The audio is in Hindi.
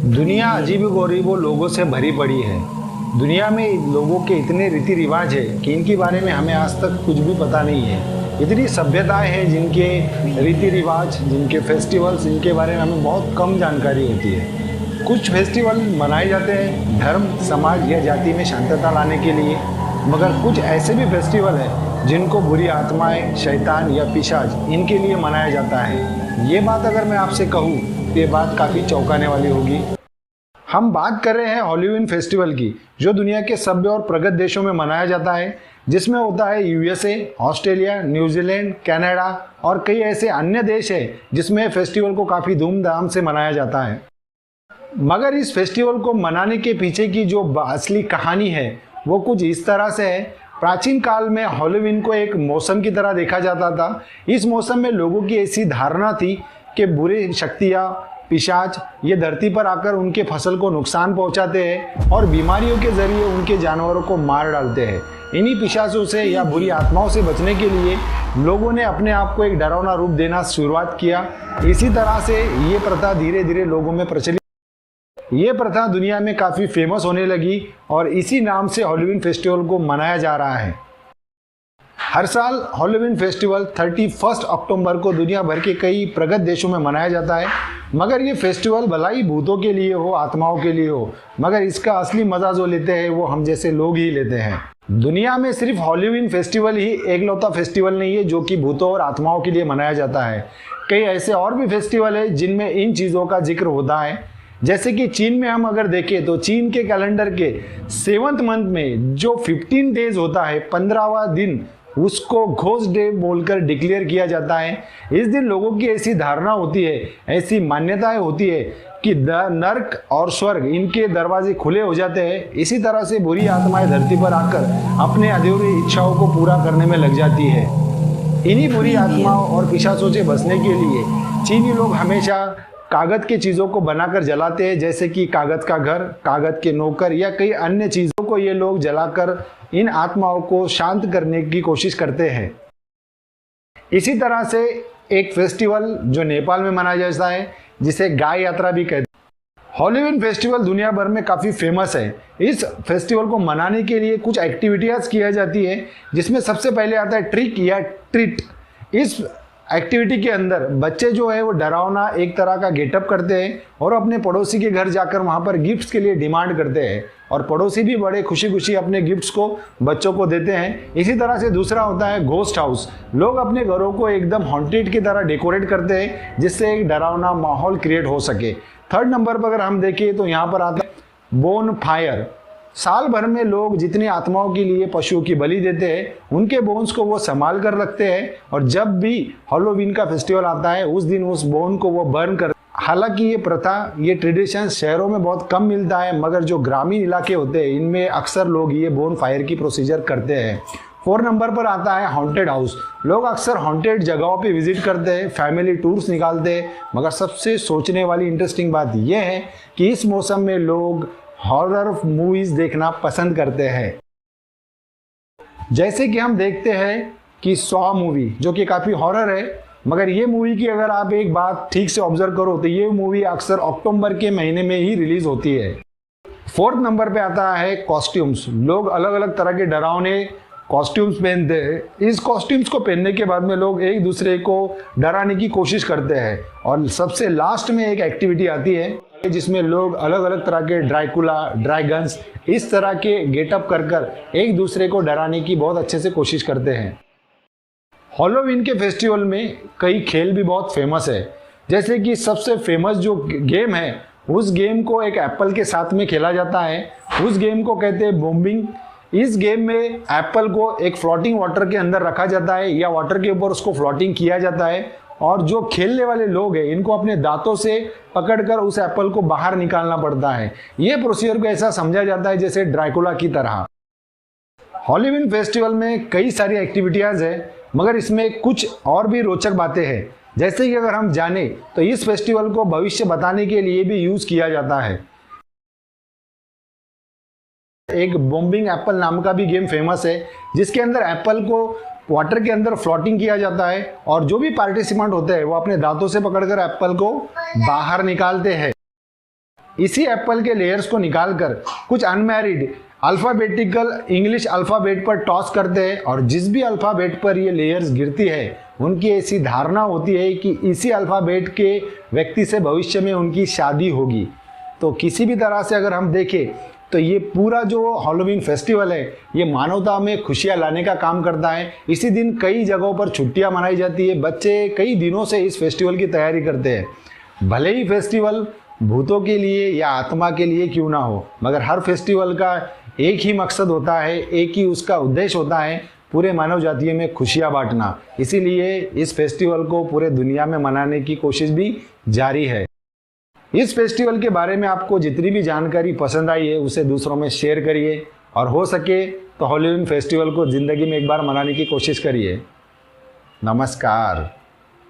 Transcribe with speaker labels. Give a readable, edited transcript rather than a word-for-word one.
Speaker 1: दुनिया अजीबो-गरीबो लोगों से भरी पड़ी है। दुनिया में लोगों के इतने रीति रिवाज है कि इनके बारे में हमें आज तक कुछ भी पता नहीं है। इतनी सभ्यताएं हैं जिनके रीति रिवाज, जिनके फेस्टिवल्स, इनके बारे में हमें बहुत कम जानकारी होती है। कुछ फेस्टिवल मनाए जाते हैं धर्म, समाज या जाति में शांतता लाने के लिए, मगर कुछ ऐसे भी फेस्टिवल हैं जिनको बुरी आत्माएं, शैतान या पिशाच इनके लिए मनाया जाता है। ये बात अगर मैं आपसे कहूँ तो ये बात काफ़ी चौंकाने वाली होगी। हम बात कर रहे हैं हॉलीवीन फेस्टिवल की, जो दुनिया के सभ्य और प्रगत देशों में मनाया जाता है, जिसमें होता है यूएसए, ऑस्ट्रेलिया, न्यूजीलैंड, कनाडा और कई ऐसे अन्य देश हैं जिसमें फेस्टिवल को काफ़ी धूमधाम से मनाया जाता है। मगर इस फेस्टिवल को मनाने के पीछे की जो असली कहानी है वो कुछ इस तरह से है। प्राचीन काल में हॉलीवीन को एक मौसम की तरह देखा जाता था। इस मौसम में लोगों की ऐसी धारणा थी कि बुरी शक्तियाँ, पिशाच ये धरती पर आकर उनके फसल को नुकसान पहुंचाते हैं और बीमारियों के जरिए उनके जानवरों को मार डालते हैं। इन्हीं पिशाचों से या बुरी आत्माओं से बचने के लिए लोगों ने अपने आप को एक डरावना रूप देना शुरुआत किया। इसी तरह से ये प्रथा धीरे धीरे लोगों में प्रचलित, ये प्रथा दुनिया में काफ़ी फेमस होने लगी और इसी नाम से हॉलीवीन फेस्टिवल को मनाया जा रहा है। हर साल हॉलीवीन फेस्टिवल 31 अक्टूबर को दुनिया भर के कई प्रगत देशों में मनाया जाता है। मगर ये फेस्टिवल भला ही भूतों के लिए हो, आत्माओं के लिए हो, मगर इसका असली मजा जो लेते हैं वो हम जैसे लोग ही लेते हैं। दुनिया में सिर्फ हॉलीवीन फेस्टिवल ही एकलौता फेस्टिवल नहीं है जो कि भूतों और आत्माओं के लिए मनाया जाता है। कई ऐसे और भी फेस्टिवल है जिनमें इन चीज़ों का जिक्र होता है। जैसे कि चीन में हम अगर देखें तो चीन के कैलेंडर के 7th मंथ में जो 15 डेज होता है, 15वां दिन, उसको घोस्ट डे बोलकर डिक्लेयर किया जाता है। इस दिन लोगों की ऐसी धारणा होती है, ऐसी मान्यताएं होती है कि नर्क और स्वर्ग इनके दरवाजे खुले हो जाते हैं। इसी तरह से बुरी आत्माएं धरती पर आकर अपने अधूरी इच्छाओं को पूरा करने में लग जाती है। इन्हीं बुरी आत्माओं और पिशाचों से बचने के लिए चीनी लोग हमेशा कागज की चीज़ों को बनाकर जलाते हैं, जैसे कि कागज का घर, कागज के नौकर या कई अन्य चीज़ों को ये लोग जलाकर इन आत्माओं को शांत करने की कोशिश करते हैं। इसी तरह से एक फेस्टिवल जो नेपाल में मनाया जाता है, जिसे गाय यात्रा भी कहते हैं। हॉलीवीन फेस्टिवल दुनिया भर में काफ़ी फेमस है। इस फेस्टिवल को मनाने के लिए कुछ एक्टिविटीज़ किया जाती है, जिसमें सबसे पहले आता है ट्रिक या ट्रीट। इस एक्टिविटी के अंदर बच्चे जो है वो डरावना एक तरह का गेटअप करते हैं और अपने पड़ोसी के घर जाकर वहाँ पर गिफ्ट्स के लिए डिमांड करते हैं और पड़ोसी भी बड़े खुशी खुशी अपने गिफ्ट्स को बच्चों को देते हैं। इसी तरह से दूसरा होता है घोस्ट हाउस। लोग अपने घरों को एकदम हॉन्टेड की तरह डेकोरेट करते हैं जिससे एक डरावना माहौल क्रिएट हो सके। 3rd नंबर पर अगर हम देखें तो यहाँ पर आता है बोन फायर। साल भर में लोग जितनी आत्माओं के लिए पशुओं की बलि देते हैं उनके बोन्स को वो संभाल कर रखते हैं और जब भी हॉलोवीन का फेस्टिवल आता है उस दिन उस बोन को वो बर्न कर। हालांकि ये प्रथा, ये ट्रेडिशन शहरों में बहुत कम मिलता है, मगर जो ग्रामीण इलाके होते हैं इनमें अक्सर लोग ये बोन फायर की प्रोसीजर करते हैं। 4 नंबर पर आता है हॉन्टेड हाउस। लोग अक्सर हॉन्टेड जगहों पे विजिट करते हैं, फैमिली टूर्स निकालते हैं, मगर सबसे सोचने वाली इंटरेस्टिंग बात यह है कि इस मौसम में लोग हॉरर मूवीज देखना पसंद करते हैं। जैसे कि हम देखते हैं कि सॉ मूवी जो कि काफ़ी हॉरर है, मगर ये मूवी की अगर आप एक बात ठीक से ऑब्जर्व करो तो ये मूवी अक्सर अक्टूबर के महीने में ही रिलीज होती है। 4th नंबर पे आता है कॉस्ट्यूम्स। लोग अलग अलग तरह के डरावने कॉस्ट्यूम्स पहनते हैं। इस कॉस्ट्यूम्स को पहनने के बाद में लोग एक दूसरे को डराने की कोशिश करते हैं और सबसे लास्ट में एक एक्टिविटी आती है जिसमें लोग अलग अलग तरह के ड्रैकुला, ड्रैगन्स इस तरह के गेटअप कर कर एक दूसरे को डराने की बहुत अच्छे से कोशिश करते हैं। हॉलोवीन के फेस्टिवल में कई खेल भी बहुत फेमस है। जैसे कि सबसे फेमस जो गेम है उस गेम को एक एप्पल के साथ में खेला जाता है। उस गेम को कहते हैं बॉम्बिंग। इस गेम में एप्पल को एक फ्लोटिंग वाटर के अंदर रखा जाता है या वाटर के ऊपर उसको फ्लोटिंग किया जाता है और जो खेलने वाले लोग हैं इनको अपने दांतों से पकड़कर उस एप्पल को बाहर निकालना पड़ता है। ये प्रोसीजर को ऐसा समझा जाता है जैसे ड्रैकुला की तरह। हॉलीवीन फेस्टिवल में कई सारी एक्टिविटीज है, मगर इसमें कुछ और भी रोचक बातें हैं। जैसे कि अगर हम जाने तो इस फेस्टिवल को भविष्य बताने के लिए भी यूज किया जाता है। एक बॉम्बिंग एप्पल नाम का भी गेम फेमस है जिसके अंदर एप्पल को वाटर के अंदर फ्लोटिंग किया जाता है और जो भी पार्टिसिपेंट होते हैं वो अपने दांतों से पकड़कर एप्पल को बाहर निकालते हैं। इसी एप्पल के लेयर्स को निकालकर कुछ अनमैरिड अल्फ़ाबेटिकल इंग्लिश अल्फ़ाबेट पर टॉस करते हैं और जिस भी अल्फ़ाबेट पर ये लेयर्स गिरती है उनकी ऐसी धारणा होती है कि इसी अल्फ़ाबेट के व्यक्ति से भविष्य में उनकी शादी होगी। तो किसी भी तरह से अगर हम देखें तो ये पूरा जो हैलोवीन फेस्टिवल है ये मानवता में खुशियाँ लाने का काम करता है। इसी दिन कई जगहों पर छुट्टियाँ मनाई जाती है। बच्चे कई दिनों से इस फेस्टिवल की तैयारी करते हैं। भले ही फेस्टिवल भूतों के लिए या आत्मा के लिए क्यों ना हो, मगर हर फेस्टिवल का एक ही मकसद होता है, एक ही उसका उद्देश्य होता है, पूरे मानव जाति में खुशियाँ बांटना। इसीलिए इस फेस्टिवल को पूरे दुनिया में मनाने की कोशिश भी जारी है। इस फेस्टिवल के बारे में आपको जितनी भी जानकारी पसंद आई है उसे दूसरों में शेयर करिए और हो सके तो हैलोवीन फेस्टिवल को ज़िंदगी में एक बार मनाने की कोशिश करिए। नमस्कार।